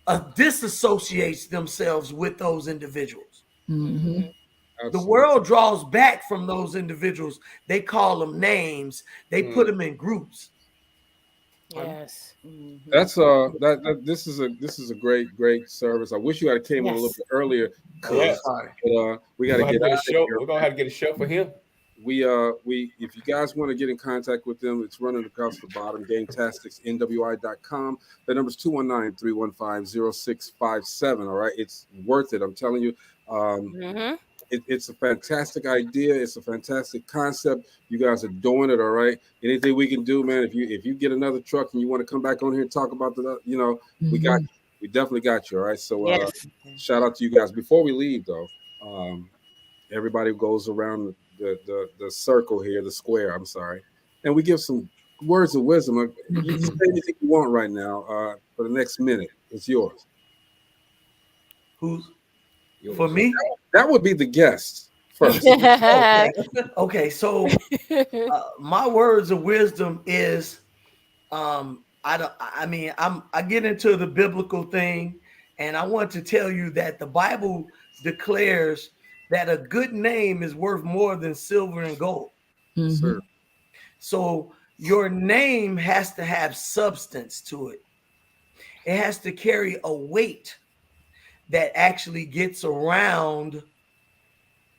disassociates themselves with those individuals. The world draws back from those individuals. They call them names. They put them in groups. Yes. That's this is a great service. I wish you had came on a little bit earlier. Yes. But we got to get out of here. We're gonna have to get a show for him. We if you guys want to get in contact with them, it's running across the bottom. Gametastics NWI.com. The number's 219-315-0657. All right, it's worth it. I'm telling you. It's a fantastic idea. It's a fantastic concept. You guys are doing it, all right. Anything we can do, man. If you get another truck and you want to come back on here and talk about the, we got you. We definitely got you, all right. So shout out to you guys. Before we leave, though, everybody goes around the circle here, the square. I'm sorry, and we give some words of wisdom. You can say anything you want right now for the next minute. It's yours. Who's for me? That would be the guest first. Okay. So my words of wisdom is, I get into the biblical thing, and I want to tell you that the Bible declares that a good name is worth more than silver and gold. Sir. So your name has to have substance to it. It has to carry a weight that actually gets around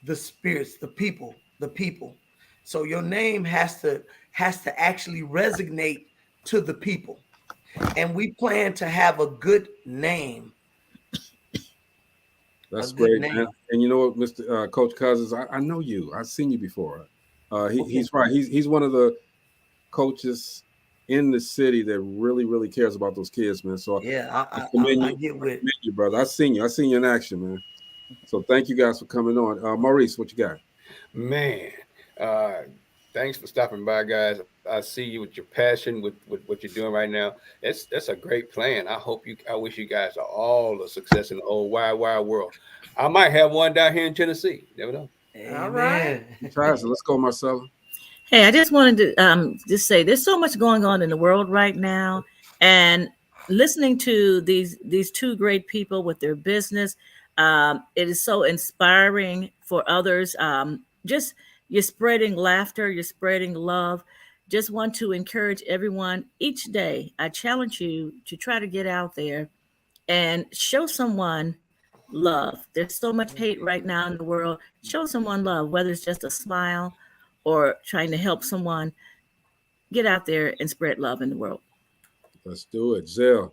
the spirits, the people. So your name has to actually resonate to the people. And we plan to have a good name. That's great, man. And you know what, Mr. Coach Cousins, I know you. I've seen you before. He's right. He's one of the coaches in the city that really cares about those kids, man. So I get with you, brother. I seen you in action, man. So thank you guys for coming on. Maurice, what you got? Man, thanks for stopping by, guys. I see you with your passion, with what you're doing right now. That's a great plan. I wish you guys are all a success in the whole wide world. I might have one down here in Tennessee. Never know. All right. Let's go, Marcella. Hey, I just wanted to just say there's so much going on in the world right now, and listening to these 2 great people with their business, it is so inspiring for others. Just you're spreading laughter, you're spreading love. Just want to encourage everyone each day. I challenge you to try to get out there and show someone love. There's so much hate right now in the world. Show someone love, whether it's just a smile or trying to help someone. Get out there and spread love in the world. Let's do it. Zell.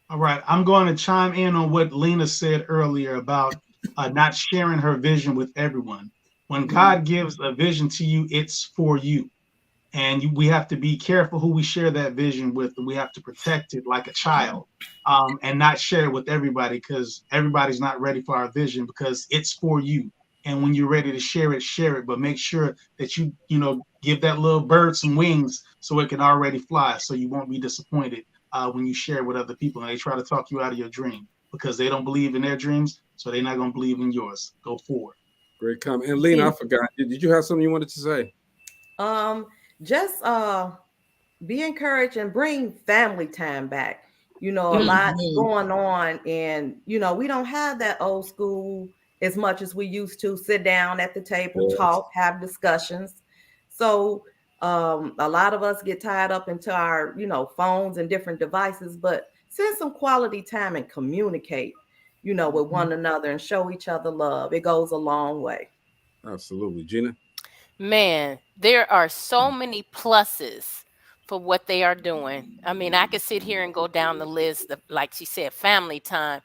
All right. I'm going to chime in on what Lena said earlier about not sharing her vision with everyone. When God gives a vision to you, it's for you. And we have to be careful who we share that vision with. And we have to protect it like a child, and not share it with everybody, because everybody's not ready for our vision, because it's for you. And when you're ready to share it. But make sure that you give that little bird some wings so it can already fly, so you won't be disappointed when you share with other people and they try to talk you out of your dream because they don't believe in their dreams, so they're not going to believe in yours. Go forward. Great comment. And Lena, I forgot. Did you have something you wanted to say? Just be encouraged and bring family time back. A lot going on, and we don't have that old school as much as we used to. Sit down at the table, talk, have discussions. So a lot of us get tied up into our phones and different devices, but spend some quality time and communicate with one another and show each other love. It goes a long way. Absolutely. Gina? Man, there are so many pluses for what they are doing. I mean, I could sit here and go down the list of, like she said, family time.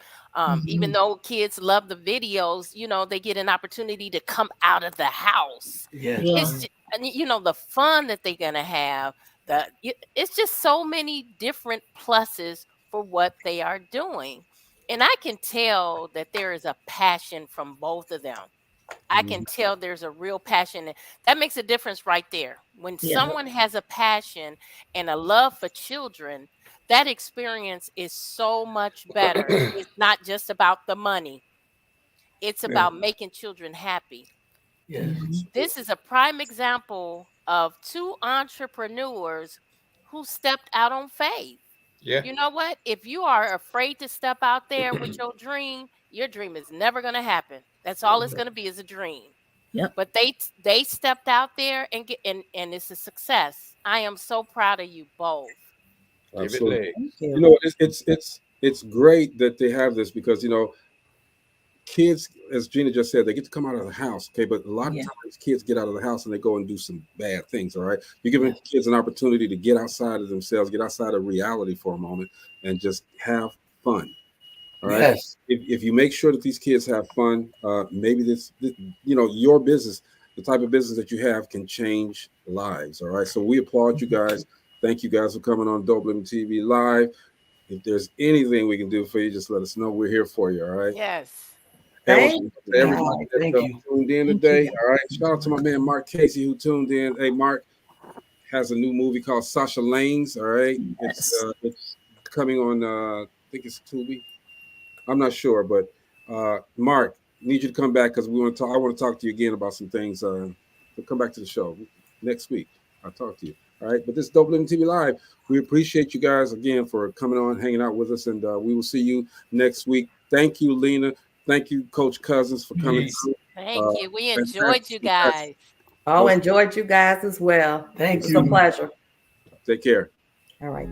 Even though kids love the videos, they get an opportunity to come out of the house. It's the fun that they're gonna have. It's just so many different pluses for what they are doing, and I can tell that there is a passion from both of them. I can tell there's a real passion. That makes a difference right there. When someone has a passion and a love for children, that experience is so much better. It's not just about the money. It's about making children happy. This is a prime example of two entrepreneurs who stepped out on faith. Yeah. You know what? If you are afraid to step out there with your dream is never going to happen. That's all it's going to be, is a dream. Yep. But they stepped out there and it's a success. I am so proud of you both. Absolutely. It's great that they have this because kids, as Gina just said, they get to come out of the house. Okay, but a lot of times kids get out of the house and they go and do some bad things. All right, you're giving kids an opportunity to get outside of themselves, get outside of reality for a moment, and just have fun. All right. Yes. If you make sure that these kids have fun, maybe this your business, the type of business that you have, can change lives. All right. So we applaud you guys. Thank you guys for coming on DopelivenTV Live. If there's anything we can do for you, just let us know. We're here for you. All right. Yes. Thank you. Everybody that tuned in today. All right. Shout out to my man Mark Casey who tuned in. Hey, Mark has a new movie called Sasha Lanes. All right. It's coming on I think it's Tubi. I'm not sure, but Mark, need you to come back because we want to talk. I want to talk to you again about some things. So come back to the show next week. I'll talk to you. All right. But this is DopelivenTV Live. We appreciate you guys again for coming on, hanging out with us, and we will see you next week. Thank you, Lena. Thank you, Coach Cousins, for coming. Thank you. We enjoyed you guys. Enjoyed you guys as well. Thank you. It was a pleasure. Take care. All right.